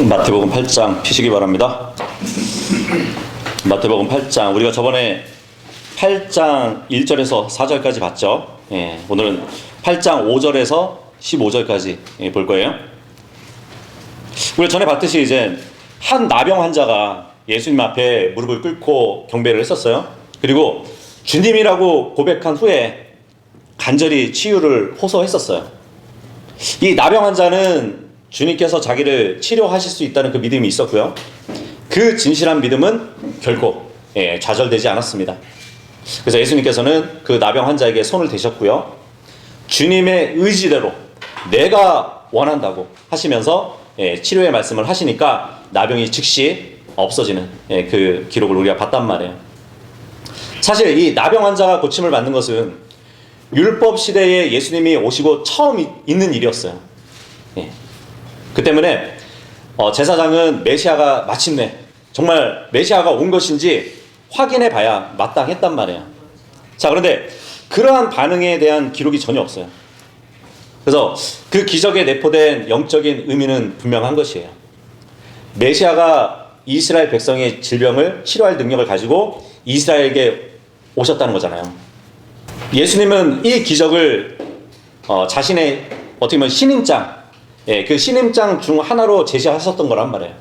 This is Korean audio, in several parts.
마태복음 8장 피시기 바랍니다. 마태복음 8장, 우리가 저번에 8장 1절에서 4절까지 봤죠. 오늘은 8장 5절에서 15절까지 볼 거예요. 우리 전에 봤듯이 이제 한 나병 환자가 예수님 앞에 무릎을 꿇고 경배를 했었어요. 그리고 주님이라고 고백한 후에 간절히 치유를 호소했었어요. 이 나병 환자는 주님께서 자기를 치료하실 수 있다는 그 믿음이 있었고요. 그 진실한 믿음은 결코 좌절되지 않았습니다. 그래서 예수님께서는 그 나병 환자에게 손을 대셨고요. 주님의 의지대로 내가 원한다고 하시면서 치료의 말씀을 하시니까 나병이 즉시 없어지는 그 기록을 우리가 봤단 말이에요. 사실 이 나병 환자가 고침을 받는 것은 율법 시대에 예수님이 오시고 처음 있는 일이었어요. 그 때문에 제사장은 메시아가 마침내 정말 메시아가 온 것인지 확인해 봐야 마땅했단 말이에요. 자, 그런데 그러한 반응에 대한 기록이 전혀 없어요. 그래서 그 기적에 내포된 영적인 의미는 분명한 것이에요. 메시아가 이스라엘 백성의 질병을 치료할 능력을 가지고 이스라엘에게 오셨다는 거잖아요. 예수님은 이 기적을 자신의 어떻게 보면 신임장, 그 신임장 중 하나로 제시하셨던 거란 말이에요.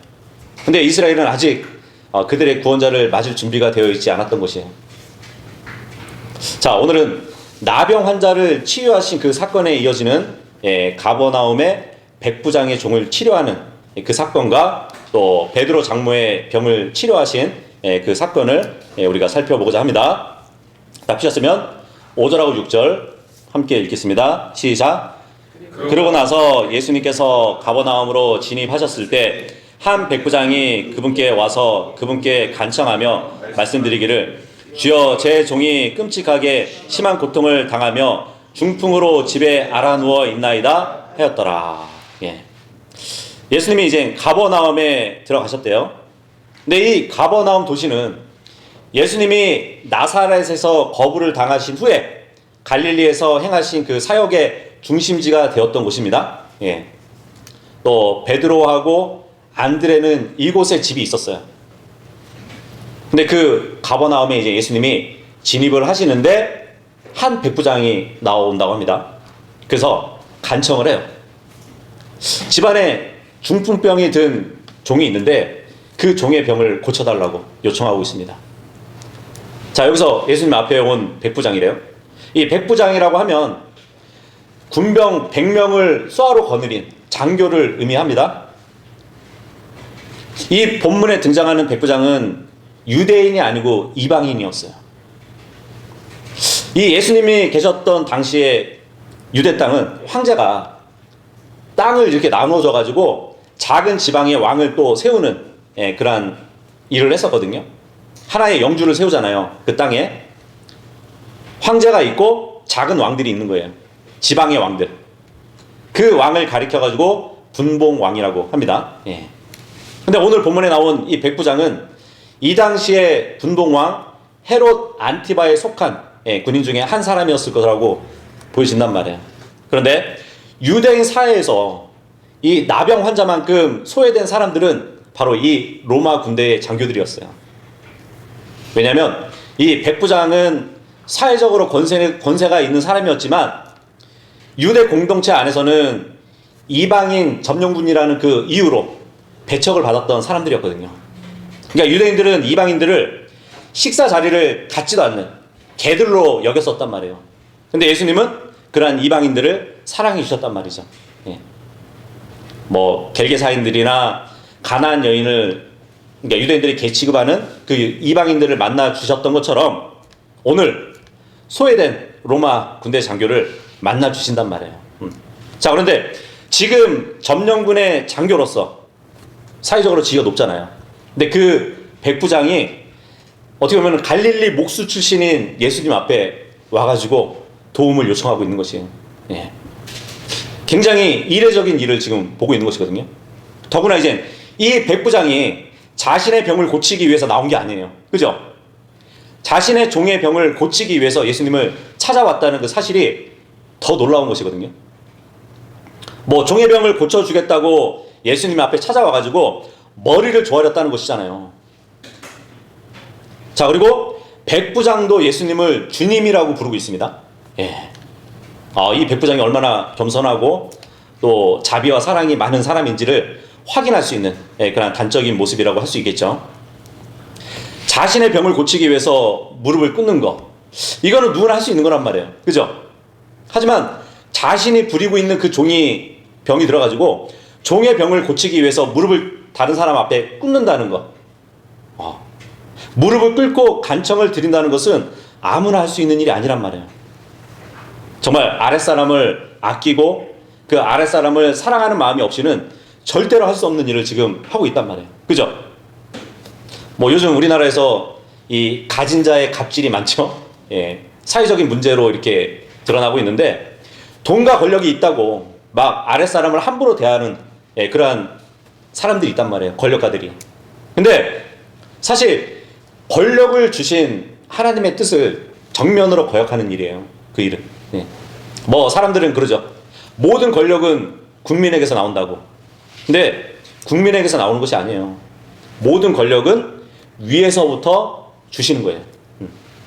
근데 이스라엘은 아직 그들의 구원자를 맞을 준비가 되어 있지 않았던 것이에요. 자, 오늘은 나병 환자를 치유하신 그 사건에 이어지는 가버나움의 백부장의 종을 치료하는 그 사건과 또 베드로 장모의 병을 치료하신 그 사건을 우리가 살펴보고자 합니다. 다 피셨으면 5절하고 6절 함께 읽겠습니다. 시작. 그러고 나서 예수님께서 가버나움으로 진입하셨을 때 한 백부장이 그분께 와서 그분께 간청하며 말씀드리기를, 주여, 제 종이 끔찍하게 심한 고통을 당하며 중풍으로 집에 알아누워 있나이다 하였더라. 예수님이 이제 가버나움에 들어가셨대요. 근데 이 가버나움 도시는 예수님이 나사렛에서 거부를 당하신 후에 갈릴리에서 행하신 그 사역의 중심지가 되었던 곳입니다. 또 베드로하고 안드레는 이곳에 집이 있었어요. 근데 그 가버나움에 이제 예수님이 진입을 하시는데 한 백부장이 나온다고 합니다. 그래서 간청을 해요. 집안에 중풍병이 든 종이 있는데 그 종의 병을 고쳐달라고 요청하고 있습니다. 자, 여기서 예수님 앞에 온 백부장이래요. 이 백부장이라고 하면 군병 100명을 쏘아로 거느린 장교를 의미합니다. 이 본문에 등장하는 백부장은 유대인이 아니고 이방인이었어요. 이 예수님이 계셨던 당시에 유대 땅은 황제가 땅을 이렇게 나눠줘 가지고 작은 지방의 왕을 또 세우는 그러한 일을 했었거든요. 하나의 영주를 세우잖아요. 그 땅에 황제가 있고 작은 왕들이 있는 거예요. 지방의 왕들. 그 왕을 가리켜 가지고 분봉왕이라고 합니다. 근데 오늘 본문에 나온 이 백부장은 이 당시에 분봉왕 헤롯 안티바에 속한 군인 중에 한 사람이었을 거라고 보여진단 말이에요. 그런데 유대인 사회에서 이 나병 환자만큼 소외된 사람들은 바로 이 로마 군대의 장교들이었어요. 왜냐하면 이 백부장은 사회적으로 권세가 있는 사람이었지만 유대 공동체 안에서는 이방인 점령군이라는 그 이유로 배척을 받았던 사람들이었거든요. 그러니까 유대인들은 이방인들을 식사 자리를 갖지도 않는 개들로 여겼었단 말이에요. 근데 예수님은 그러한 이방인들을 사랑해 주셨단 말이죠. 뭐 겔게사인들이나 가나안 여인을, 그러니까 유대인들이 개 취급하는 그 이방인들을 만나 주셨던 것처럼 오늘 소외된 로마 군대 장교를 만나 주신단 말이에요. 자, 그런데 지금 점령군의 장교로서 사회적으로 지위가 높잖아요. 근데 그 백부장이 어떻게 보면 갈릴리 목수 출신인 예수님 앞에 와가지고 도움을 요청하고 있는 것이에요. 굉장히 이례적인 일을 지금 보고 있는 것이거든요. 더구나 이제 이 백부장이 자신의 병을 고치기 위해서 나온 게 아니에요. 그죠? 자신의 종의 병을 고치기 위해서 예수님을 찾아왔다는 그 사실이 더 놀라운 것이거든요. 뭐 종의 병을 고쳐주겠다고 예수님 앞에 찾아와가지고 머리를 조아렸다는 것이잖아요. 자, 그리고 백부장도 예수님을 주님이라고 부르고 있습니다. 예. 이 백부장이 얼마나 겸손하고 또 자비와 사랑이 많은 사람인지를 확인할 수 있는 그런 단적인 모습이라고 할 수 있겠죠. 자신의 병을 고치기 위해서 무릎을 꿇는 거, 이거는 누구나 할 수 있는 거란 말이에요. 그죠? 하지만 자신이 부리고 있는 그 종이 병이 들어가지고 종의 병을 고치기 위해서 무릎을 다른 사람 앞에 꿇는다는 거, 무릎을 꿇고 간청을 드린다는 것은 아무나 할 수 있는 일이 아니란 말이에요. 정말 아랫사람을 아끼고 그 아랫사람을 사랑하는 마음이 없이는 절대로 할 수 없는 일을 지금 하고 있단 말이에요. 그죠? 뭐 요즘 우리나라에서 이 가진 자의 갑질이 많죠. 예, 사회적인 문제로 이렇게 드러나고 있는데, 돈과 권력이 있다고 막 아랫사람을 함부로 대하는 그러한 사람들이 있단 말이에요. 권력가들이. 근데 사실 권력을 주신 하나님의 뜻을 정면으로 거역하는 일이에요. 그 일은. 예. 뭐 사람들은 그러죠. 모든 권력은 국민에게서 나온다고. 근데 국민에게서 나오는 것이 아니에요. 모든 권력은 위에서부터 주시는 거예요.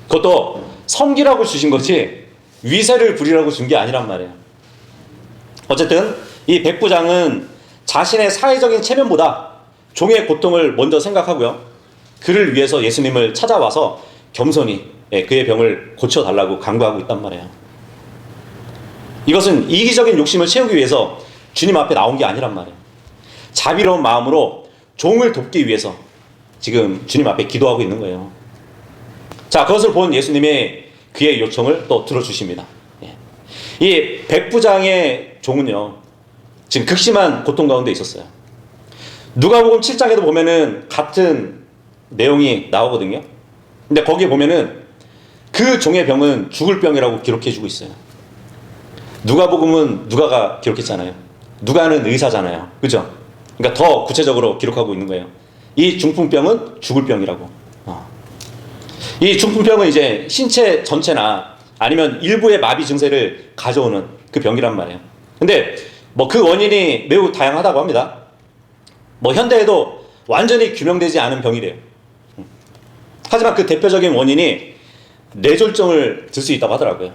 그것도 섬기라고 주신 거지 위세를 부리라고 준 게 아니란 말이에요. 어쨌든 이 백부장은 자신의 사회적인 체면보다 종의 고통을 먼저 생각하고요, 그를 위해서 예수님을 찾아와서 겸손히 그의 병을 고쳐달라고 간구하고 있단 말이에요. 이것은 이기적인 욕심을 채우기 위해서 주님 앞에 나온 게 아니란 말이에요. 자비로운 마음으로 종을 돕기 위해서 지금 주님 앞에 기도하고 있는 거예요. 자, 그것을 본 예수님이 그의 요청을 또 들어주십니다. 이 백부장의 종은요, 지금 극심한 고통 가운데 있었어요. 누가복음 7장에도 보면은 같은 내용이 나오거든요. 근데 거기에 보면은 그 종의 병은 죽을 병이라고 기록해주고 있어요. 누가복음은 누가가 기록했잖아요. 누가는 의사잖아요. 그죠? 그러니까 더 구체적으로 기록하고 있는 거예요. 이 중풍병은 죽을 병이라고. 이 중풍병은 이제 신체 전체나 아니면 일부의 마비 증세를 가져오는 그 병이란 말이에요. 근데 뭐 그 원인이 매우 다양하다고 합니다. 뭐 현대에도 완전히 규명되지 않은 병이래요. 하지만 그 대표적인 원인이 뇌졸중을 들 수 있다고 하더라고요.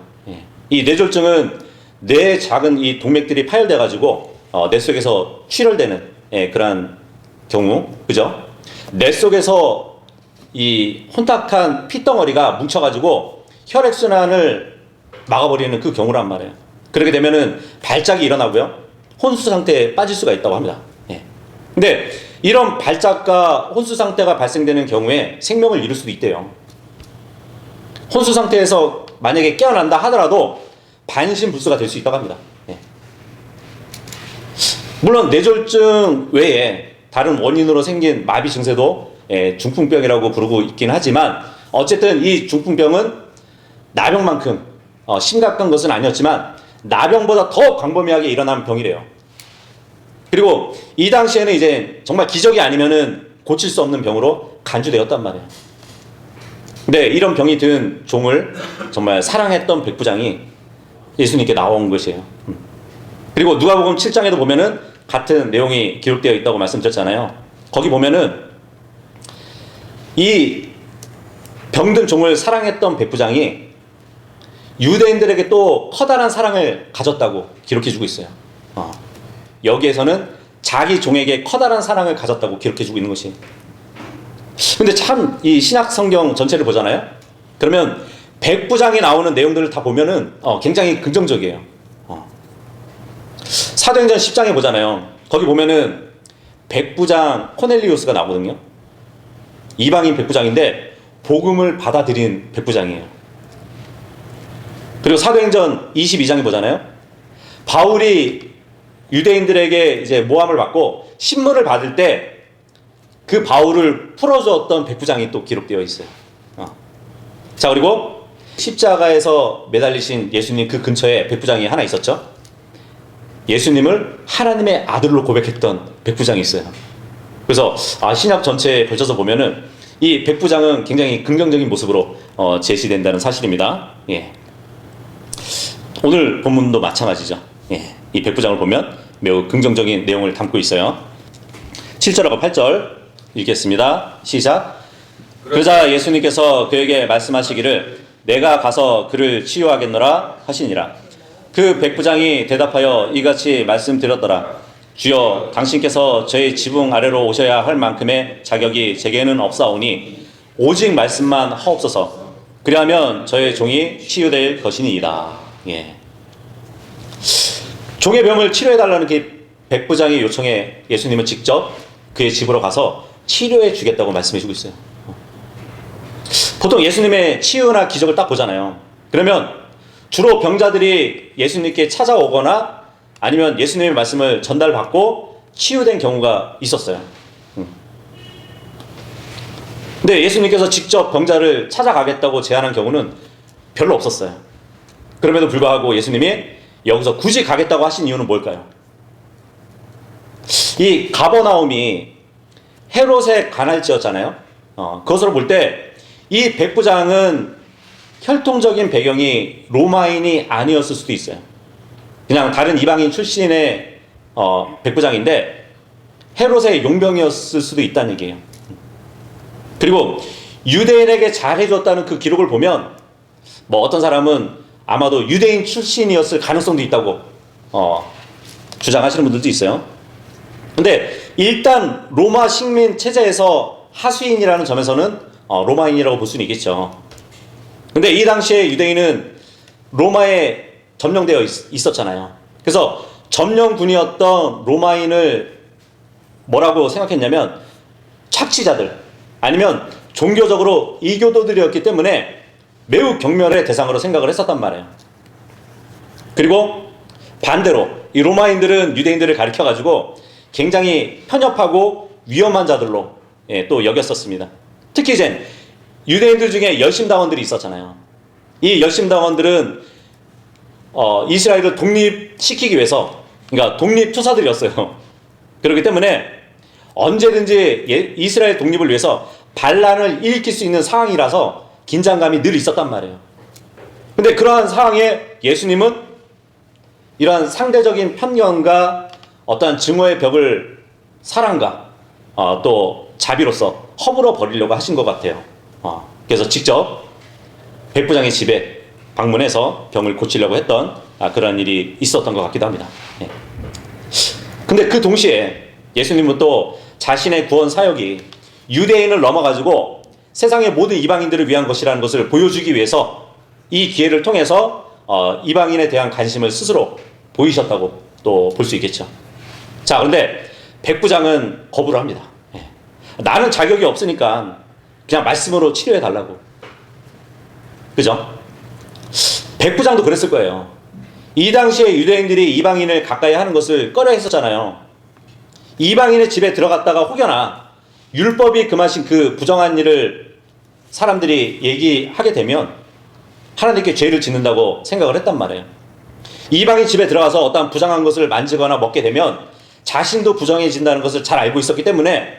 이 뇌졸중은 뇌의 작은 이 동맥들이 파열돼 가지고 뇌 속에서 출혈되는 그러한 경우, 그죠? 뇌 속에서 이 혼탁한 피덩어리가 뭉쳐가지고 혈액순환을 막아버리는 그 경우란 말이에요. 그렇게 되면은 발작이 일어나고요, 혼수 상태에 빠질 수가 있다고 합니다. 근데 이런 발작과 혼수 상태가 발생되는 경우에 생명을 잃을 수도 있대요. 혼수 상태에서 만약에 깨어난다 하더라도 반신불수가 될 수 있다고 합니다. 물론 뇌졸중 외에 다른 원인으로 생긴 마비 증세도 중풍병이라고 부르고 있긴 하지만, 어쨌든 이 중풍병은 나병만큼 심각한 것은 아니었지만 나병보다 더 광범위하게 일어나는 병이래요. 그리고 이 당시에는 이제 정말 기적이 아니면은 고칠 수 없는 병으로 간주되었단 말이에요. 근데 이런 병이 든 종을 정말 사랑했던 백부장이 예수님께 나온 것이에요. 그리고 누가복음 7장에도 보면은 같은 내용이 기록되어 있다고 말씀드렸잖아요. 거기 보면은 이 병든 종을 사랑했던 백부장이 유대인들에게 또 커다란 사랑을 가졌다고 기록해주고 있어요. 여기에서는 자기 종에게 커다란 사랑을 가졌다고 기록해주고 있는 것이. 근데 참 이 신약 성경 전체를 보잖아요. 그러면 백부장이 나오는 내용들을 다 보면은 굉장히 긍정적이에요. 사도행전 10장에 보잖아요. 거기 보면은 백부장 코넬리우스가 나오거든요. 이방인 백부장인데 복음을 받아들인 백부장이에요. 그리고 사도행전 22장에 보잖아요. 바울이 유대인들에게 이제 모함을 받고 신문을 받을 때 그 바울을 풀어주었던 백부장이 또 기록되어 있어요. 자, 그리고 십자가에서 매달리신 예수님 그 근처에 백부장이 하나 있었죠. 예수님을 하나님의 아들로 고백했던 백부장이 있어요. 그래서 신약 전체에 걸쳐서 보면은 이 백부장은 굉장히 긍정적인 모습으로 제시된다는 사실입니다. 오늘 본문도 마찬가지죠. 이 백부장을 보면 매우 긍정적인 내용을 담고 있어요. 7절하고 8절 읽겠습니다. 시작. 그러자 예수님께서 그에게 말씀하시기를 내가 가서 그를 치유하겠노라 하시니라. 그 백부장이 대답하여 이같이 말씀드렸더라. 주여, 당신께서 저의 지붕 아래로 오셔야 할 만큼의 자격이 제게는 없사오니 오직 말씀만 하옵소서. 그리하면 저의 종이 치유될 것이니이다. 예. 종의 병을 치료해달라는 그 백부장의 요청에 예수님은 직접 그의 집으로 가서 치료해 주겠다고 말씀해 주고 있어요. 보통 예수님의 치유나 기적을 딱 보잖아요. 그러면 주로 병자들이 예수님께 찾아오거나 아니면 예수님의 말씀을 전달받고 치유된 경우가 있었어요. 근데 예수님께서 직접 병자를 찾아가겠다고 제안한 경우는 별로 없었어요. 그럼에도 불구하고 예수님이 여기서 굳이 가겠다고 하신 이유는 뭘까요? 이 가버나움이 헤롯의 관할지였잖아요. 그것으로 볼 때 이 백부장은 혈통적인 배경이 로마인이 아니었을 수도 있어요. 그냥 다른 이방인 출신의 백부장인데 헤롯의 용병이었을 수도 있다는 얘기예요. 그리고 유대인에게 잘해줬다는 그 기록을 보면 뭐 어떤 사람은 아마도 유대인 출신이었을 가능성도 있다고 주장하시는 분들도 있어요. 근데 일단 로마 식민 체제에서 하수인이라는 점에서는 로마인이라고 볼 수는 있겠죠. 근데 이 당시에 유대인은 로마에 점령되어 있었잖아요. 그래서 점령군이었던 로마인을 뭐라고 생각했냐면 착취자들 아니면 종교적으로 이교도들이었기 때문에 매우 경멸의 대상으로 생각을 했었단 말이에요. 그리고 반대로 이 로마인들은 유대인들을 가리켜가지고 굉장히 편협하고 위험한 자들로 또 여겼었습니다. 특히 이제 유대인들 중에 열심당원들이 있었잖아요. 이 열심당원들은 이스라엘을 독립시키기 위해서, 그러니까 독립투사들이었어요. 그렇기 때문에 언제든지 이스라엘 독립을 위해서 반란을 일으킬 수 있는 상황이라서 긴장감이 늘 있었단 말이에요. 근데 그러한 상황에 예수님은 이러한 상대적인 편견과 어떠한 증오의 벽을 사랑과 또 자비로서 허물어 버리려고 하신 것 같아요. 그래서 직접 백부장의 집에 방문해서 병을 고치려고 했던 그런 일이 있었던 것 같기도 합니다. 근데 그 동시에 예수님은 또 자신의 구원 사역이 유대인을 넘어가지고 세상의 모든 이방인들을 위한 것이라는 것을 보여주기 위해서 이 기회를 통해서 이방인에 대한 관심을 스스로 보이셨다고 또 볼 수 있겠죠. 자, 그런데 백부장은 거부를 합니다. 나는 자격이 없으니까 그냥 말씀으로 치료해 달라고. 그죠? 백부장도 그랬을 거예요. 이 당시에 유대인들이 이방인을 가까이 하는 것을 꺼려 했었잖아요. 이방인의 집에 들어갔다가 혹여나 율법이 금하신 그 부정한 일을 사람들이 얘기하게 되면 하나님께 죄를 짓는다고 생각을 했단 말이에요. 이방인 집에 들어가서 어떤 부정한 것을 만지거나 먹게 되면 자신도 부정해진다는 것을 잘 알고 있었기 때문에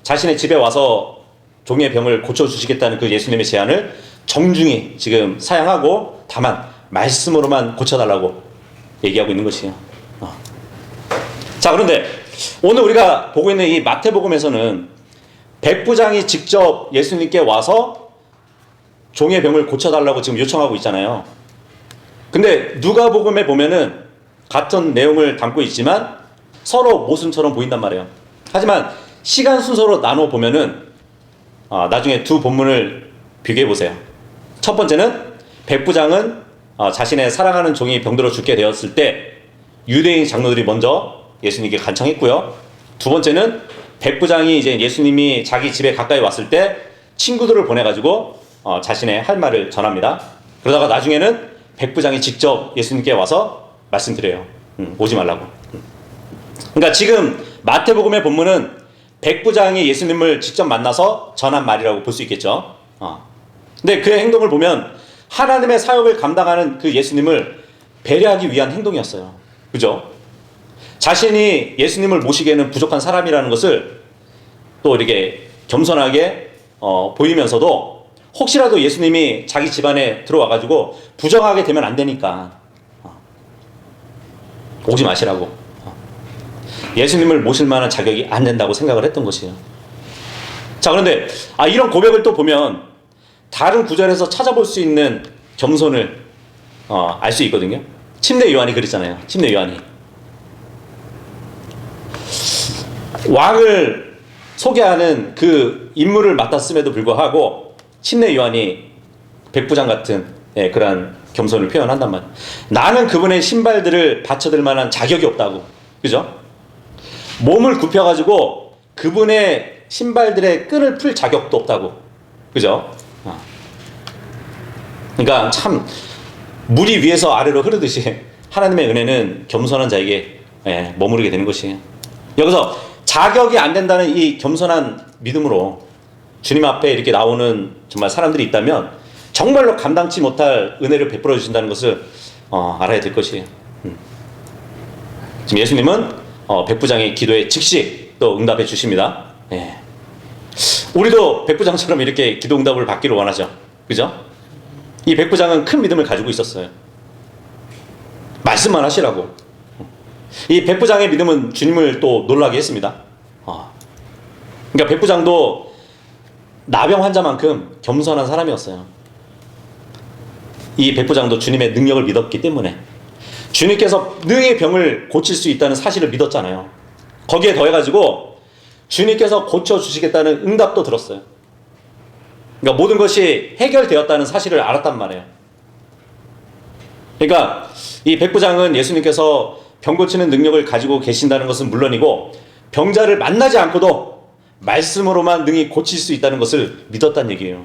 자신의 집에 와서 종의 병을 고쳐주시겠다는 그 예수님의 제안을 정중히 지금 사양하고 다만 말씀으로만 고쳐달라고 얘기하고 있는 것이에요. 자, 그런데 오늘 우리가 보고 있는 이 마태복음에서는 백부장이 직접 예수님께 와서 종의 병을 고쳐달라고 지금 요청하고 있잖아요. 근데 누가복음에 보면은 같은 내용을 담고 있지만 서로 모순처럼 보인단 말이에요. 하지만 시간 순서로 나눠 보면은 나중에 두 본문을 비교해 보세요. 첫 번째는 백부장은 자신의 사랑하는 종이 병들어 죽게 되었을 때 유대인 장로들이 먼저 예수님께 간청했고요. 두 번째는 백부장이 이제 예수님이 자기 집에 가까이 왔을 때 친구들을 보내가지고 자신의 할 말을 전합니다. 그러다가 나중에는 백부장이 직접 예수님께 와서 말씀드려요. 오지 말라고. 그러니까 지금 마태복음의 본문은 백부장이 예수님을 직접 만나서 전한 말이라고 볼 수 있겠죠. 근데 그의 행동을 보면 하나님의 사역을 감당하는 그 예수님을 배려하기 위한 행동이었어요. 그죠? 자신이 예수님을 모시기에는 부족한 사람이라는 것을 또 이렇게 겸손하게 보이면서도 혹시라도 예수님이 자기 집안에 들어와가지고 부정하게 되면 안 되니까 오지 마시라고. 예수님을 모실 만한 자격이 안 된다고 생각을 했던 것이에요. 자, 그런데 이런 고백을 또 보면 다른 구절에서 찾아볼 수 있는 겸손을 알 수 있거든요. 침례 요한이 그랬잖아요. 침례 요한이 왕을 소개하는 그 임무를 맡았음에도 불구하고 침례 요한이 백부장 같은 그러한 겸손을 표현한단 말이에요. 나는 그분의 신발들을 받쳐들 만한 자격이 없다고. 그죠? 몸을 굽혀가지고 그분의 신발들의 끈을 풀 자격도 없다고. 그죠? 그러니까 참 물이 위에서 아래로 흐르듯이 하나님의 은혜는 겸손한 자에게 머무르게 되는 것이에요. 여기서 자격이 안 된다는 이 겸손한 믿음으로 주님 앞에 이렇게 나오는 정말 사람들이 있다면 정말로 감당치 못할 은혜를 베풀어 주신다는 것을 알아야 될 것이에요. 지금 예수님은 백부장의 기도에 즉시 또 응답해 주십니다. 우리도 백부장처럼 이렇게 기도 응답을 받기를 원하죠. 그죠? 이 백부장은 큰 믿음을 가지고 있었어요. 말씀만 하시라고. 이 백부장의 믿음은 주님을 또 놀라게 했습니다. 그러니까 백부장도 나병 환자만큼 겸손한 사람이었어요. 이 백부장도 주님의 능력을 믿었기 때문에 주님께서 능히 병을 고칠 수 있다는 사실을 믿었잖아요. 거기에 더해가지고 주님께서 고쳐주시겠다는 응답도 들었어요. 그러니까 모든 것이 해결되었다는 사실을 알았단 말이에요. 그러니까 이 백부장은 예수님께서 병 고치는 능력을 가지고 계신다는 것은 물론이고 병자를 만나지 않고도 말씀으로만 능히 고칠 수 있다는 것을 믿었다는 얘기예요.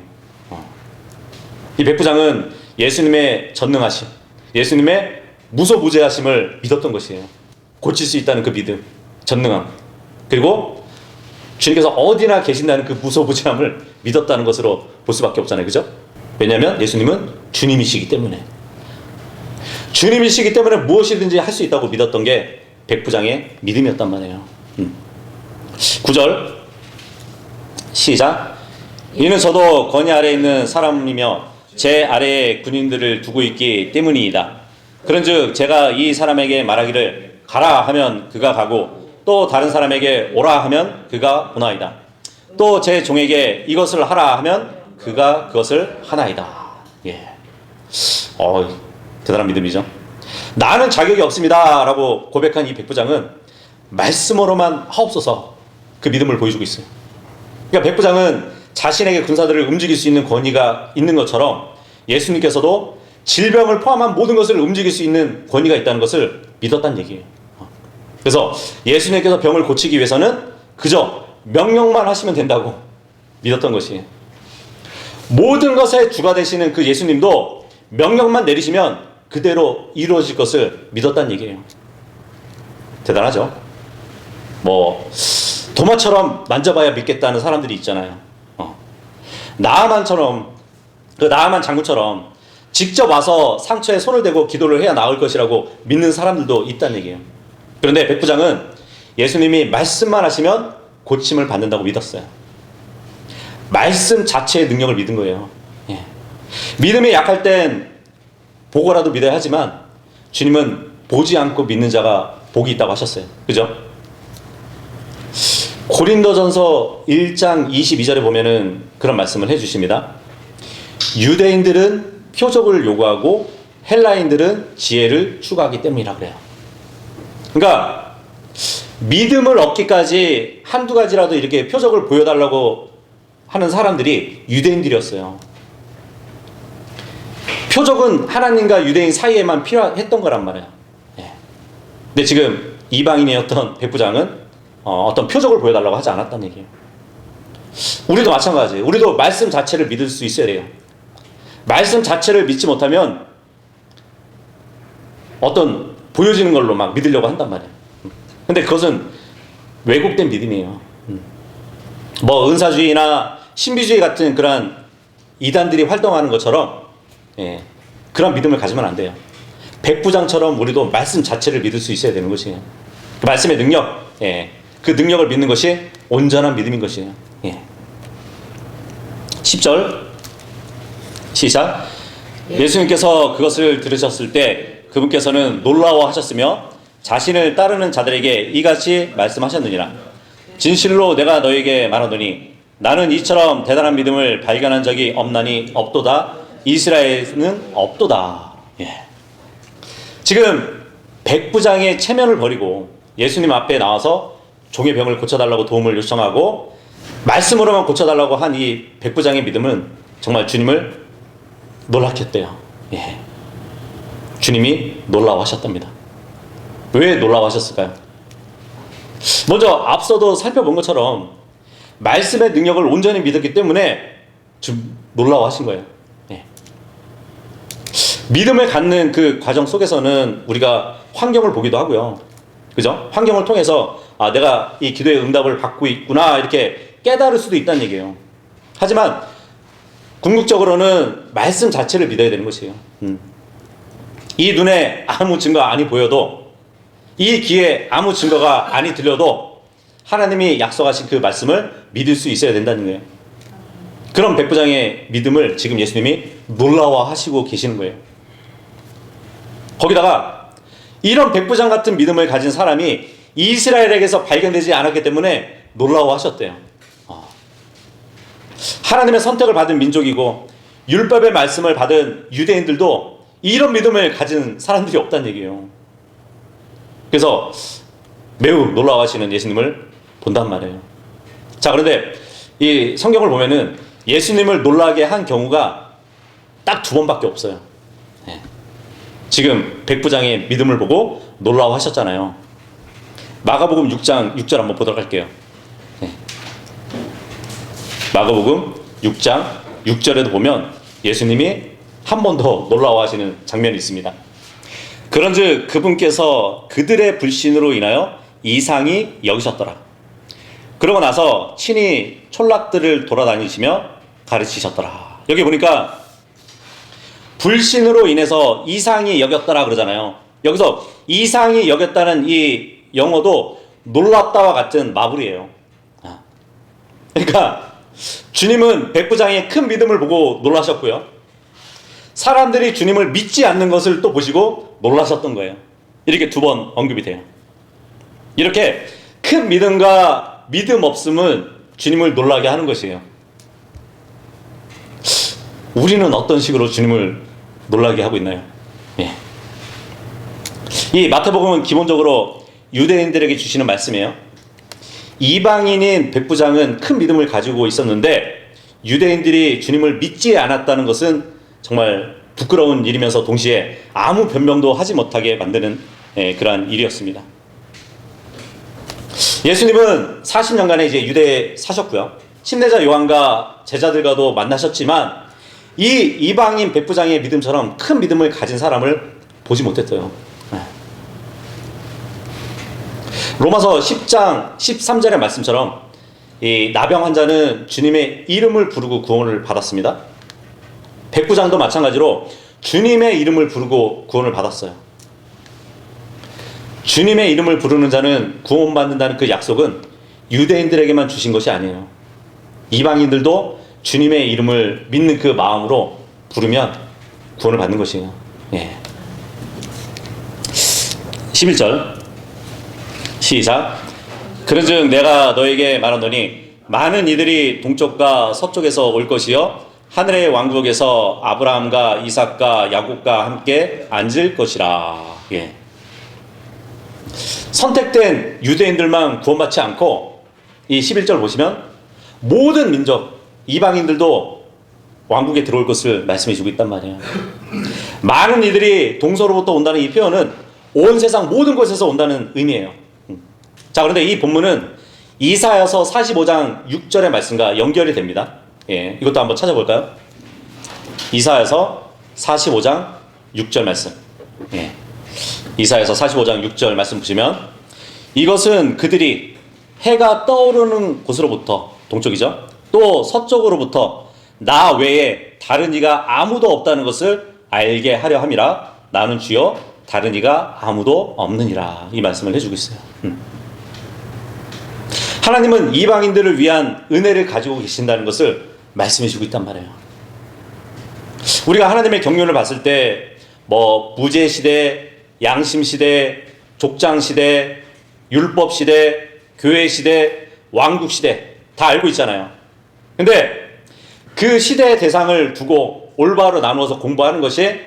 이 백부장은 예수님의 전능하심, 예수님의 무소부재하심을 믿었던 것이에요. 고칠 수 있다는 그 믿음, 전능함, 그리고 주님께서 어디나 계신다는 그 무소부재함을 믿었다는 것으로 볼 수밖에 없잖아요. 그죠? 왜냐하면 예수님은 주님이시기 때문에. 주님이시기 때문에 무엇이든지 할 수 있다고 믿었던 게 백부장의 믿음이었단 말이에요. 9절 시작. 이는 저도 권위 아래에 있는 사람이며 제 아래에 군인들을 두고 있기 때문이다. 그런즉 제가 이 사람에게 말하기를 가라 하면 그가 가고 또 다른 사람에게 오라 하면 그가 오나이다. 또 제 종에게 이것을 하라 하면 그가 그것을 하나이다. 대단한 믿음이죠. 나는 자격이 없습니다 라고 고백한 이 백부장은 말씀으로만 하옵소서 그 믿음을 보여주고 있어요. 그러니까 백부장은 자신에게 군사들을 움직일 수 있는 권위가 있는 것처럼 예수님께서도 질병을 포함한 모든 것을 움직일 수 있는 권위가 있다는 것을 믿었다는 얘기예요. 그래서 예수님께서 병을 고치기 위해서는 그저 명령만 하시면 된다고 믿었던 것이에요. 모든 것의 주가 되시는 그 예수님도 명령만 내리시면 그대로 이루어질 것을 믿었다는 얘기예요. 대단하죠? 도마처럼 만져봐야 믿겠다는 사람들이 있잖아요. 나아만처럼, 그 나아만 장군처럼 직접 와서 상처에 손을 대고 기도를 해야 나을 것이라고 믿는 사람들도 있다는 얘기예요. 그런데 백부장은 예수님이 말씀만 하시면 고침을 받는다고 믿었어요. 말씀 자체의 능력을 믿은 거예요. 믿음이 약할 땐 보고라도 믿어야 하지만 주님은 보지 않고 믿는 자가 복이 있다고 하셨어요. 그죠? 고린도전서 1장 22절에 보면은 그런 말씀을 해주십니다. 유대인들은 표적을 요구하고 헬라인들은 지혜를 추구하기 때문이라 그래요. 그러니까 믿음을 얻기까지 한두 가지라도 이렇게 표적을 보여달라고 하는 사람들이 유대인들이었어요. 표적은 하나님과 유대인 사이에만 필요했던 거란 말이에요. 근데 지금 이방인이었던 백부장은 어떤 표적을 보여달라고 하지 않았다는 얘기예요. 우리도 마찬가지예요. 우리도 말씀 자체를 믿을 수 있어야 돼요. 말씀 자체를 믿지 못하면 어떤 보여지는 걸로 막 믿으려고 한단 말이에요. 근데 그것은 왜곡된 믿음이에요. 은사주의나 신비주의 같은 그런 이단들이 활동하는 것처럼 그런 믿음을 가지면 안 돼요. 백부장처럼 우리도 말씀 자체를 믿을 수 있어야 되는 것이에요. 그 말씀의 능력, 그 능력을 믿는 것이 온전한 믿음인 것이에요. 10절 시작. 예수님께서 그것을 들으셨을 때 그분께서는 놀라워하셨으며 자신을 따르는 자들에게 이같이 말씀하셨느니라. 진실로 내가 너에게 말하노니 나는 이처럼 대단한 믿음을 발견한 적이 없나니 없도다. 이스라엘은 없도다. 예. 지금 백부장의 체면을 버리고 예수님 앞에 나와서 종의 병을 고쳐달라고 도움을 요청하고 말씀으로만 고쳐달라고 한 이 백부장의 믿음은 정말 주님을 놀랍게 했대요. 예. 주님이 놀라워하셨답니다. 왜 놀라워하셨을까요? 먼저 앞서도 살펴본 것처럼 말씀의 능력을 온전히 믿었기 때문에 좀 놀라워하신 거예요. 예. 믿음을 갖는 그 과정 속에서는 우리가 환경을 보기도 하고요. 그죠? 환경을 통해서 아, 내가 이 기도의 응답을 받고 있구나 이렇게 깨달을 수도 있다는 얘기예요. 하지만 궁극적으로는 말씀 자체를 믿어야 되는 것이에요. 이 눈에 아무 증거 아니 보여도 이 귀에 아무 증거가 아니 들려도 하나님이 약속하신 그 말씀을 믿을 수 있어야 된다는 거예요. 그런 백부장의 믿음을 지금 예수님이 놀라워하시고 계시는 거예요. 거기다가 이런 백부장 같은 믿음을 가진 사람이 이스라엘에게서 발견되지 않았기 때문에 놀라워하셨대요. 하나님의 선택을 받은 민족이고 율법의 말씀을 받은 유대인들도 이런 믿음을 가진 사람들이 없다는 얘기예요. 그래서 매우 놀라워하시는 예수님을 본단 말이에요. 자, 그런데 이 성경을 보면은 예수님을 놀라게 한 경우가 딱 2번밖에 없어요. 네. 지금 백부장의 믿음을 보고 놀라워하셨잖아요. 마가복음 6장 6절 한번 보도록 할게요. 네. 마가복음 6장 6절에도 보면 예수님이 한 번 더 놀라워하시는 장면이 있습니다. 그런즉 그분께서 그들의 불신으로 인하여 이상히 여기셨더라. 그러고 나서 친히 촌락들을 돌아다니시며 가르치셨더라. 여기 보니까 불신으로 인해서 이상히 여겼더라 그러잖아요. 여기서 이상히 여겼다는 이 영어도 놀랍다와 같은 마블이에요. 그러니까 주님은 백부장의 큰 믿음을 보고 놀라셨고요. 사람들이 주님을 믿지 않는 것을 또 보시고 놀라셨던 거예요. 이렇게 2번 언급이 돼요. 이렇게 큰 믿음과 믿음 없음은 주님을 놀라게 하는 것이에요. 우리는 어떤 식으로 주님을 놀라게 하고 있나요? 예. 이 마태복음은 기본적으로 유대인들에게 주시는 말씀이에요. 이방인인 백부장은 큰 믿음을 가지고 있었는데 유대인들이 주님을 믿지 않았다는 것은 정말 부끄러운 일이면서 동시에 아무 변명도 하지 못하게 만드는 그러한 일이었습니다. 예수님은 40년간의 이제 유대에 사셨고요. 침례자 요한과 제자들과도 만나셨지만 이 이방인 백부장의 믿음처럼 큰 믿음을 가진 사람을 보지 못했어요. 로마서 10장 13절의 말씀처럼 이 나병 환자는 주님의 이름을 부르고 구원을 받았습니다. 백부장도 마찬가지로 주님의 이름을 부르고 구원을 받았어요. 주님의 이름을 부르는 자는 구원받는다는 그 약속은 유대인들에게만 주신 것이 아니에요. 이방인들도 주님의 이름을 믿는 그 마음으로 부르면 구원을 받는 것이에요. 예. 11절 시작. 그런즉 내가 너에게 말하노니 많은 이들이 동쪽과 서쪽에서 올 것이요 하늘의 왕국에서 아브라함과 이삭과 야곱과 함께 앉을 것이라. 예. 선택된 유대인들만 구원받지 않고 이 11절 보시면 모든 민족 이방인들도 왕국에 들어올 것을 말씀해 주고 있단 말이에요. 많은 이들이 동서로부터 온다는 이 표현은 온 세상 모든 곳에서 온다는 의미예요. 자, 그런데 이 본문은 이사야서 45장 6절의 말씀과 연결이 됩니다. 예, 이것도 한번 찾아볼까요? 이사야서 45장 6절 말씀. 예. 이사야서 45장 6절 말씀 보시면 이것은 그들이 해가 떠오르는 곳으로부터 동쪽이죠. 또 서쪽으로부터 나 외에 다른 이가 아무도 없다는 것을 알게 하려 함이라. 나는 주여 다른 이가 아무도 없느니라. 이 말씀을 해주고 있어요. 하나님은 이방인들을 위한 은혜를 가지고 계신다는 것을 말씀해 주고 있단 말이에요. 우리가 하나님의 경륜을 봤을 때 뭐 무제 시대, 양심 시대, 족장 시대, 율법 시대, 교회 시대, 왕국 시대 다 알고 있잖아요. 근데 그 시대의 대상을 두고 올바로 나누어서 공부하는 것이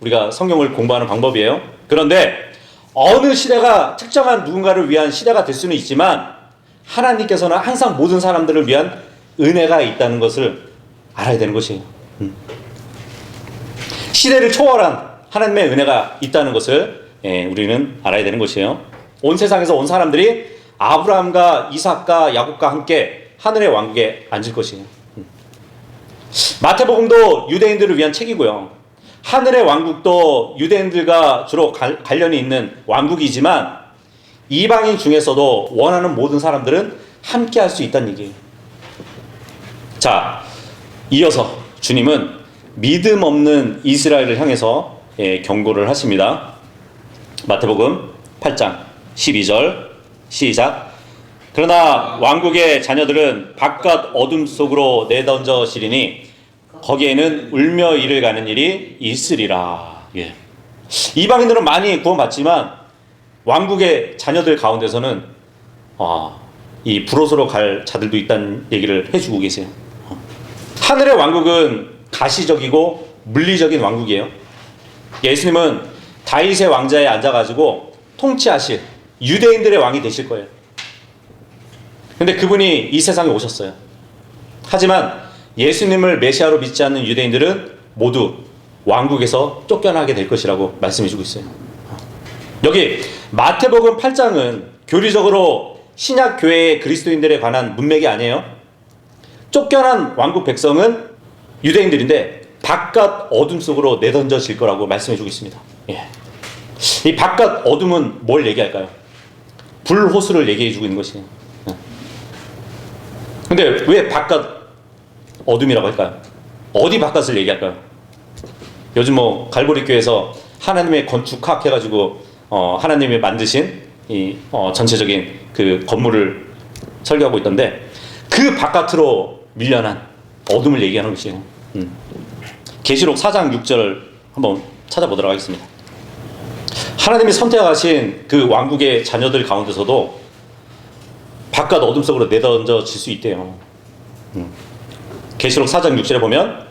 우리가 성경을 공부하는 방법이에요. 그런데 어느 시대가 특정한 누군가를 위한 시대가 될 수는 있지만 하나님께서는 항상 모든 사람들을 위한 은혜가 있다는 것을 알아야 되는 것이에요. 시대를 초월한 하나님의 은혜가 있다는 것을 우리는 알아야 되는 것이에요. 온 세상에서 온 사람들이 아브라함과 이삭과 야곱과 함께 하늘의 왕국에 앉을 것이에요. 마태복음도 유대인들을 위한 책이고요. 하늘의 왕국도 유대인들과 주로 관련이 있는 왕국이지만 이방인 중에서도 원하는 모든 사람들은 함께 할 수 있다는 얘기예요. 자, 이어서 주님은 믿음 없는 이스라엘을 향해서 경고를 하십니다. 마태복음 8장 12절 시작. 그러나 왕국의 자녀들은 바깥 어둠 속으로 내던져지리니 거기에는 울며 이를 가는 일이 있으리라. 예. 이방인들은 많이 구원받지만 왕국의 자녀들 가운데서는 이 불옷으로 갈 자들도 있다는 얘기를 해주고 계세요. 하늘의 왕국은 가시적이고 물리적인 왕국이에요. 예수님은 다윗의 왕자에 앉아가지고 통치하실 유대인들의 왕이 되실 거예요. 근데 그분이 이 세상에 오셨어요. 하지만 예수님을 메시아로 믿지 않는 유대인들은 모두 왕국에서 쫓겨나게 될 것이라고 말씀해주고 있어요. 여기 마태복음 8장은 교리적으로 신약 교회의 그리스도인들에 관한 문맥이 아니에요. 쫓겨난 왕국 백성은 유대인들인데 바깥 어둠 속으로 내던져질 거라고 말씀해주고 있습니다. 예. 이 바깥 어둠은 뭘 얘기할까요? 불호수를 얘기해주고 있는 것이에요. 근데 왜 바깥 어둠이라고 할까요? 어디 바깥을 얘기할까요? 요즘 갈보리교회에서 하나님의 건축학 해가지고 하나님이 만드신 이 전체적인 그 건물을 설계하고 있던데 그 바깥으로 밀려난 어둠을 얘기하는 것이에요. 계시록 4장 6절 한번 찾아보도록 하겠습니다. 하나님이 선택하신 그 왕국의 자녀들 가운데서도 바깥 어둠 속으로 내던져질 수 있대요. 계시록 4장 6절에 보면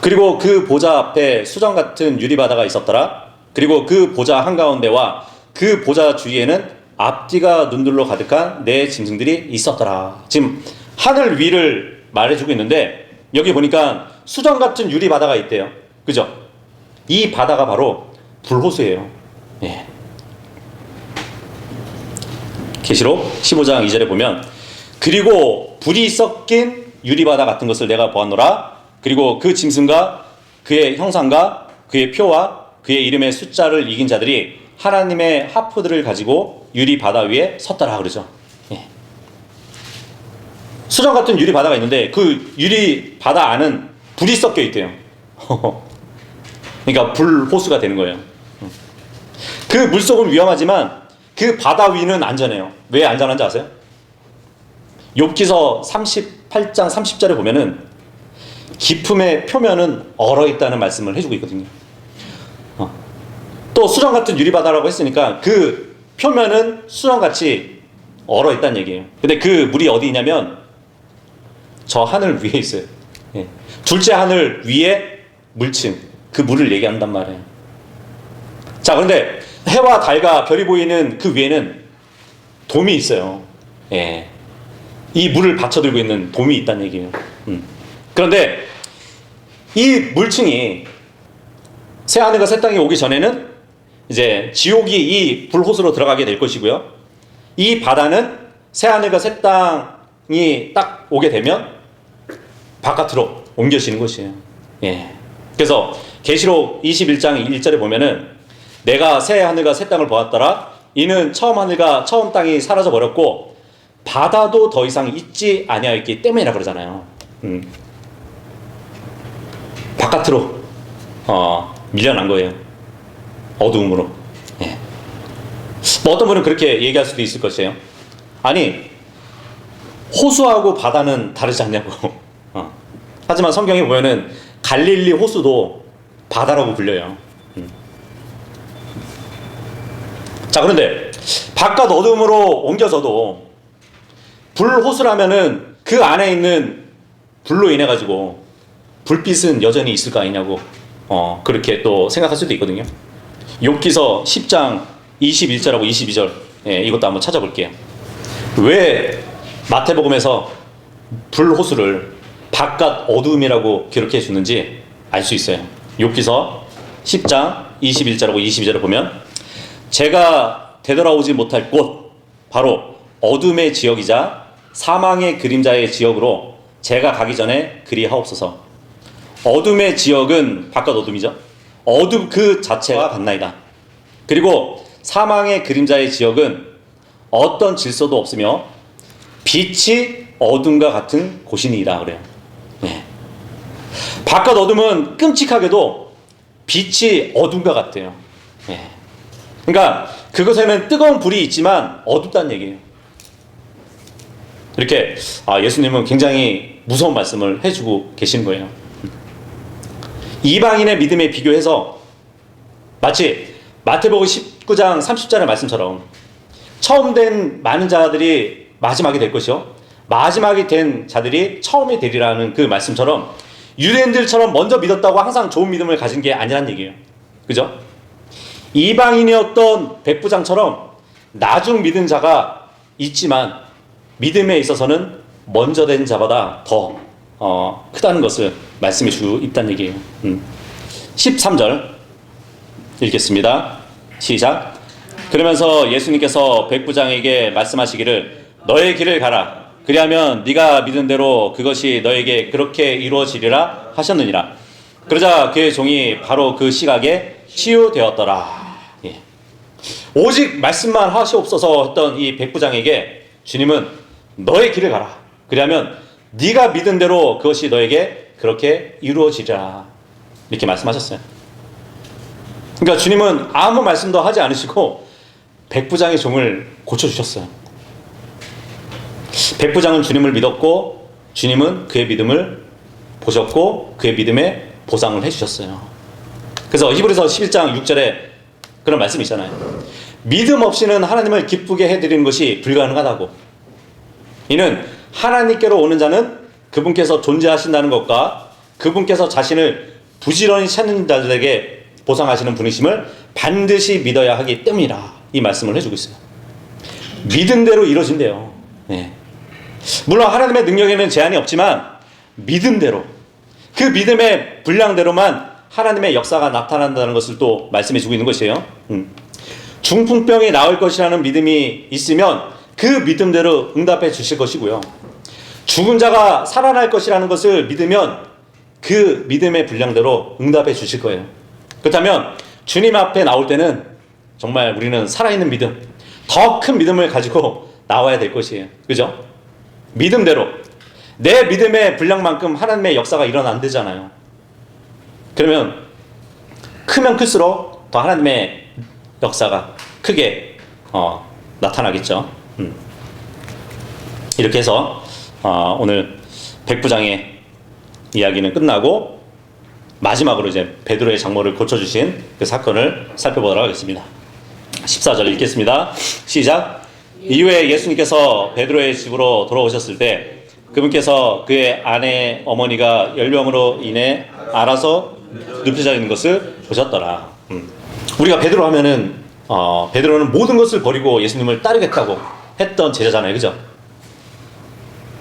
그리고 그 보좌 앞에 수정 같은 유리바다가 있었더라. 그리고 그 보좌 한가운데와 그 보좌 주위에는 앞뒤가 눈들로 가득한 네 짐승들이 있었더라. 지금 하늘 위를 말해주고 있는데 여기 보니까 수정 같은 유리바다가 있대요. 그죠? 이 바다가 바로 불호수예요. 예. 계시록 15장 2절에 보면 그리고 불이 섞인 유리바다 같은 것을 내가 보았노라. 그리고 그 짐승과 그의 형상과 그의 표와 그의 이름의 숫자를 이긴 자들이 하나님의 하프들을 가지고 유리바다 위에 섰더라 그러죠. 예. 수정 같은 유리바다가 있는데 그 유리바다 안은 불이 섞여 있대요. 그러니까 불호수가 되는 거예요. 그 물속은 위험하지만 그 바다 위는 안전해요. 왜 안전한지 아세요? 욥기서 38장 30절에 보면은 깊음의 표면은 얼어있다는 말씀을 해주고 있거든요. 또 수정 같은 유리바다라고 했으니까 그 표면은 수정같이 얼어있다는 얘기예요. 근데 그 물이 어디 있냐면 저 하늘 위에 있어요. 예. 둘째 하늘 위에 물층, 그 물을 얘기한단 말이에요. 자, 그런데 해와 달과 별이 보이는 그 위에는 돔이 있어요. 예. 이 물을 받쳐들고 있는 돔이 있다는 얘기예요. 그런데 이 물층이 새 하늘과 새 땅이 오기 전에는 이제 지옥이 이 불호수로 들어가게 될 것이고요. 이 바다는 새 하늘과 새 땅이 딱 오게 되면 바깥으로 옮겨지는 것이에요. 예. 그래서 계시록 21장 1절에 보면은 내가 새 하늘과 새 땅을 보았더라. 이는 처음 하늘과 처음 땅이 사라져 버렸고 바다도 더 이상 있지 아니하였기 때문이라 그러잖아요. 바깥으로 밀려난 거예요. 어두움으로. 예. 뭐 어떤 분은 그렇게 얘기할 수도 있을 것이에요. 아니 호수하고 바다는 다르지 않냐고. 하지만 성경에 보면은 갈릴리 호수도 바다라고 불려요. 자, 그런데 바깥 어둠으로 옮겨져도 불호수라면은 그 안에 있는 불로 인해 가지고 불빛은 여전히 있을 거 아니냐고 그렇게 또 생각할 수도 있거든요. 욥기서 10장 21절하고 22절 이것도 한번 찾아볼게요. 왜 마태복음에서 불호수를 바깥 어둠이라고 기록해 주는지 알 수 있어요. 욥기서 10장 21절하고 22절을 보면 제가 되돌아오지 못할 곳 바로 어둠의 지역이자 사망의 그림자의 지역으로 제가 가기 전에 그리하옵소서. 어둠의 지역은 바깥 어둠이죠. 어둠 그 자체가 같나이다. 그리고 사망의 그림자의 지역은 어떤 질서도 없으며 빛이 어둠과 같은 곳이니이다 그래요. 네. 바깥 어둠은 끔찍하게도 빛이 어둠과 같대요. 네. 그러니까 그것에는 뜨거운 불이 있지만 어둡다는 얘기예요. 이렇게 예수님은 굉장히 무서운 말씀을 해주고 계시는 거예요. 이방인의 믿음에 비교해서 마치 마태복음 19장 30절의 말씀처럼 처음 된 많은 자들이 마지막이 될 것이요 마지막이 된 자들이 처음이 되리라는 그 말씀처럼 유대인들처럼 먼저 믿었다고 항상 좋은 믿음을 가진 게 아니란 얘기예요. 그죠? 이방인이었던 백부장처럼 나중 믿은 자가 있지만 믿음에 있어서는 먼저 된 자보다 더 크다는 것을 말씀해 주고 있다는 얘기예요. 13절 읽겠습니다. 시작. 그러면서 예수님께서 백부장에게 말씀하시기를 너의 길을 가라. 그리하면 네가 믿은 대로 그것이 너에게 그렇게 이루어지리라 하셨느니라. 그러자 그의 종이 바로 그 시각에 치유되었더라. 예. 오직 말씀만 하시옵소서 했던 이 백부장에게 주님은 너의 길을 가라. 그리하면 네가 믿은 대로 그것이 너에게 그렇게 이루어지리라. 이렇게 말씀하셨어요. 그러니까 주님은 아무 말씀도 하지 않으시고 백부장의 종을 고쳐주셨어요. 백부장은 주님을 믿었고 주님은 그의 믿음을 보셨고 그의 믿음에 보상을 해주셨어요. 그래서 히브리서 11장 6절에 그런 말씀이 있잖아요. 믿음 없이는 하나님을 기쁘게 해드리는 것이 불가능하다고. 이는 하나님께로 오는 자는 그분께서 존재하신다는 것과 그분께서 자신을 부지런히 찾는 자들에게 보상하시는 분이심을 반드시 믿어야 하기 때문이라. 이 말씀을 해주고 있어요. 믿은 대로 이루어진대요. 네. 물론 하나님의 능력에는 제한이 없지만 믿은 대로 그 믿음의 분량대로만 하나님의 역사가 나타난다는 것을 또 말씀해 주고 있는 것이에요. 중풍병이 나을 것이라는 믿음이 있으면 그 믿음대로 응답해 주실 것이고요. 죽은 자가 살아날 것이라는 것을 믿으면 그 믿음의 분량대로 응답해 주실 거예요. 그렇다면 주님 앞에 나올 때는 정말 우리는 살아있는 믿음, 더 큰 믿음을 가지고 나와야 될 것이에요. 그죠? 믿음대로 내 믿음의 분량만큼 하나님의 역사가 일어나 안 되잖아요. 그러면 크면 클수록 더 하나님의 역사가 크게 나타나겠죠. 이렇게 해서 오늘 백부장의 이야기는 끝나고 마지막으로 이제 베드로의 장모를 고쳐주신 그 사건을 살펴보도록 하겠습니다. 14절 읽겠습니다. 시작. 이후에 예수님께서 베드로의 집으로 돌아오셨을 때 그분께서 그의 아내 어머니가 열병으로 인해 알아서 눕혀져 있는 것을 보셨더라. 우리가 베드로 하면은 베드로는 모든 것을 버리고 예수님을 따르겠다고 했던 제자잖아요. 그죠?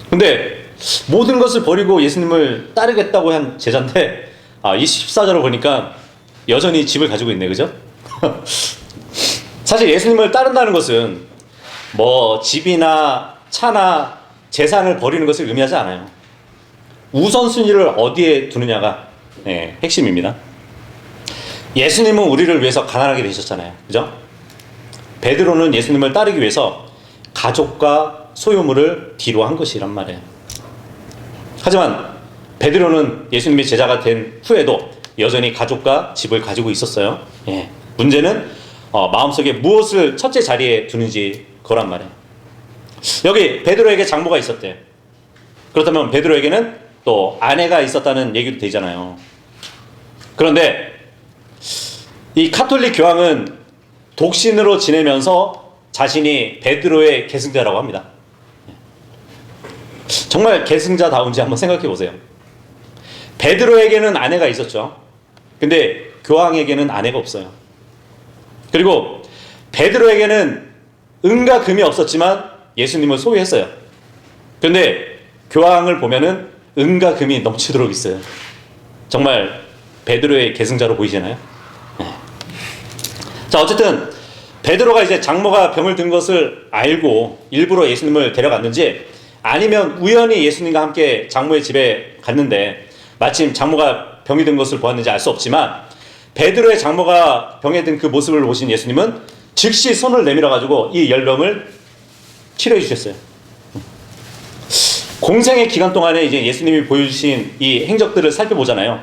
근데 모든 것을 버리고 예수님을 따르겠다고 한 제자인데 이 14절을 보니까 여전히 집을 가지고 있네. 그죠? 사실 예수님을 따른다는 것은 뭐 집이나 차나 재산을 버리는 것을 의미하지 않아요. 우선순위를 어디에 두느냐가 핵심입니다. 예수님은 우리를 위해서 가난하게 되셨잖아요. 그죠? 베드로는 예수님을 따르기 위해서 가족과 소유물을 뒤로 한 것이란 말이에요. 하지만 베드로는 예수님의 제자가 된 후에도 여전히 가족과 집을 가지고 있었어요. 문제는 마음속에 무엇을 첫째 자리에 두는지 그거란 말이에요. 여기 베드로에게 장모가 있었대요. 그렇다면 베드로에게는 또 아내가 있었다는 얘기도 되잖아요. 그런데 이 카톨릭 교황은 독신으로 지내면서 자신이 베드로의 계승자라고 합니다. 정말 계승자다운지 한번 생각해 보세요. 베드로에게는 아내가 있었죠. 근데 교황에게는 아내가 없어요. 그리고 베드로에게는 은과 금이 없었지만 예수님을 소유했어요. 그런데 교황을 보면은 은과 금이 넘치도록 있어요. 정말 베드로의 계승자로 보이시나요? 자, 어쨌든 베드로가 이제 장모가 병을 든 것을 알고 일부러 예수님을 데려갔는지 아니면 우연히 예수님과 함께 장모의 집에 갔는데 마침 장모가 병이 든 것을 보았는지 알 수 없지만 베드로의 장모가 병에 든 그 모습을 보신 예수님은 즉시 손을 내밀어 가지고 이 열병을 치료해 주셨어요. 공생의 기간 동안에 이제 예수님이 보여주신 이 행적들을 살펴보잖아요.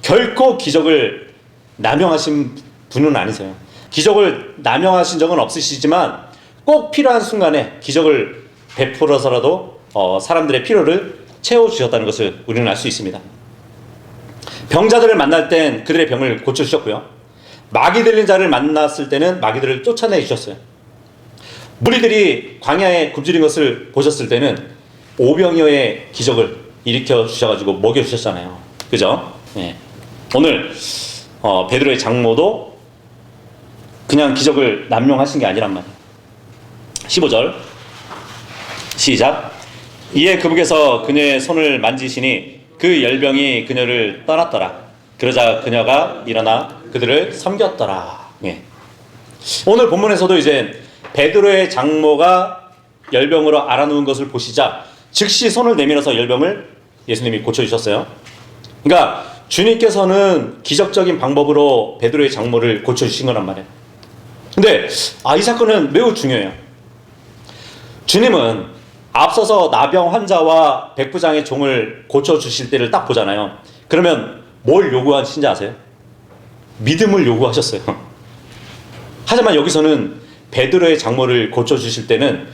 결코 기적을 남용하신 분은 아니세요. 기적을 남용하신 적은 없으시지만 꼭 필요한 순간에 기적을 베풀어서라도 사람들의 필요를 채워주셨다는 것을 우리는 알 수 있습니다. 병자들을 만날 땐 그들의 병을 고쳐주셨고요. 마귀 들린 자를 만났을 때는 마귀들을 쫓아내 주셨어요. 무리들이 광야에 굶주린 것을 보셨을 때는 오병이어의 기적을 일으켜 주셔가지고 먹여주셨잖아요. 그죠? 네. 오늘 베드로의 장모도 그냥 기적을 남용하신 게 아니란 말이에요. 15절 시작. 이에 그분께서 그녀의 손을 만지시니 그 열병이 그녀를 떠났더라. 그러자 그녀가 일어나 그들을 섬겼더라. 예. 오늘 본문에서도 이제 베드로의 장모가 열병으로 앓아누운 것을 보시자 즉시 손을 내밀어서 열병을 예수님이 고쳐주셨어요. 그러니까 주님께서는 기적적인 방법으로 베드로의 장모를 고쳐주신 거란 말이에요. 근데 이 사건은 매우 중요해요. 주님은 앞서서 나병 환자와 백부장의 종을 고쳐주실 때를 딱 보잖아요. 그러면 뭘 요구하신지 아세요? 믿음을 요구하셨어요. 하지만 여기서는 베드로의 장모를 고쳐주실 때는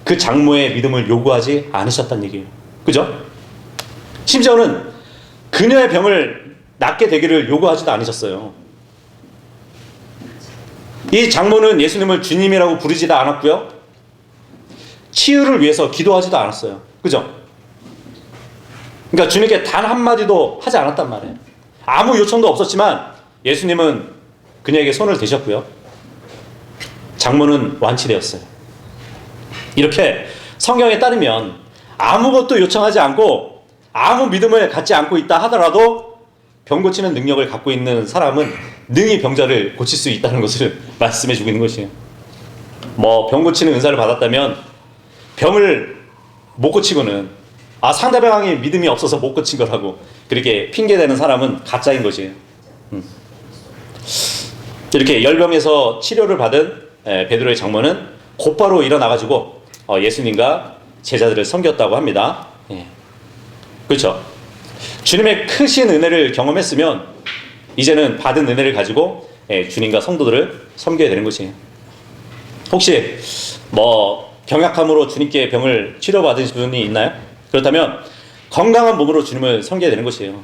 그 장모의 믿음을 요구하지 않으셨다는 얘기예요. 그죠? 심지어는 그녀의 병을 낫게 되기를 요구하지도 않으셨어요. 이 장모는 예수님을 주님이라고 부르지도 않았고요. 치유를 위해서 기도하지도 않았어요. 그죠? 그러니까 주님께 단 한마디도 하지 않았단 말이에요. 아무 요청도 없었지만 예수님은 그녀에게 손을 대셨고요. 장모는 완치되었어요. 이렇게 성경에 따르면 아무것도 요청하지 않고 아무 믿음을 갖지 않고 있다 하더라도 병 고치는 능력을 갖고 있는 사람은 능히 병자를 고칠 수 있다는 것을 말씀해 주고 있는 것이에요. 병 고치는 은사를 받았다면 병을 못 고치고는 상대방이 믿음이 없어서 못 고친 거라고 그렇게 핑계대는 사람은 가짜인 것이에요. 이렇게 열병에서 치료를 받은 베드로의 장모는 곧바로 일어나가지고 예수님과 제자들을 섬겼다고 합니다. 그렇죠? 주님의 크신 은혜를 경험했으면 이제는 받은 은혜를 가지고 주님과 성도들을 섬겨야 되는 것이에요. 혹시 경약함으로 주님께 병을 치료받으신 분이 있나요? 그렇다면 건강한 몸으로 주님을 섬겨야 되는 것이에요.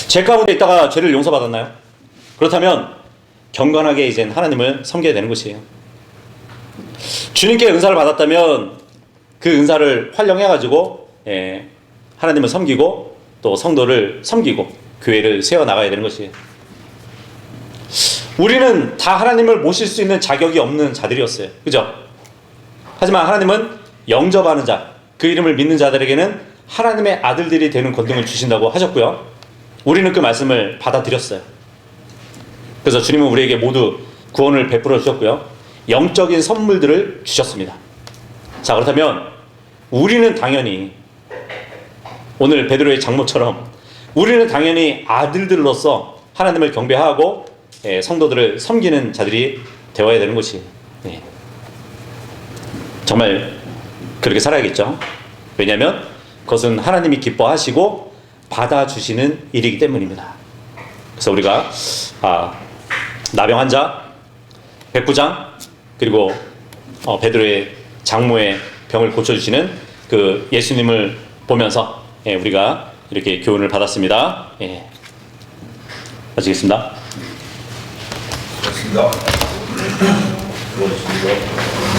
죄 가운데 있다가 죄를 용서받았나요? 그렇다면 경건하게 이젠 하나님을 섬겨야 되는 것이에요. 주님께 은사를 받았다면 그 은사를 활용해가지고 하나님을 섬기고 또 성도를 섬기고 교회를 세워나가야 되는 것이에요. 우리는 다 하나님을 모실 수 있는 자격이 없는 자들이었어요. 그죠? 하지만 하나님은 영접하는 자, 그 이름을 믿는 자들에게는 하나님의 아들들이 되는 권능을 주신다고 하셨고요. 우리는 그 말씀을 받아들였어요. 그래서 주님은 우리에게 모두 구원을 베풀어 주셨고요. 영적인 선물들을 주셨습니다. 자, 그렇다면 우리는 당연히 오늘 베드로의 장모처럼 우리는 당연히 아들들로서 하나님을 경배하고 성도들을 섬기는 자들이 되어야 되는 것이 정말 그렇게 살아야겠죠. 왜냐하면 그것은 하나님이 기뻐하시고 받아주시는 일이기 때문입니다. 그래서 우리가 나병 환자, 백부장, 그리고 베드로의 장모의 병을 고쳐주시는 그 예수님을 보면서 우리가 이렇게 교훈을 받았습니다. 마치겠습니다. 고맙습니다. 고맙습니다.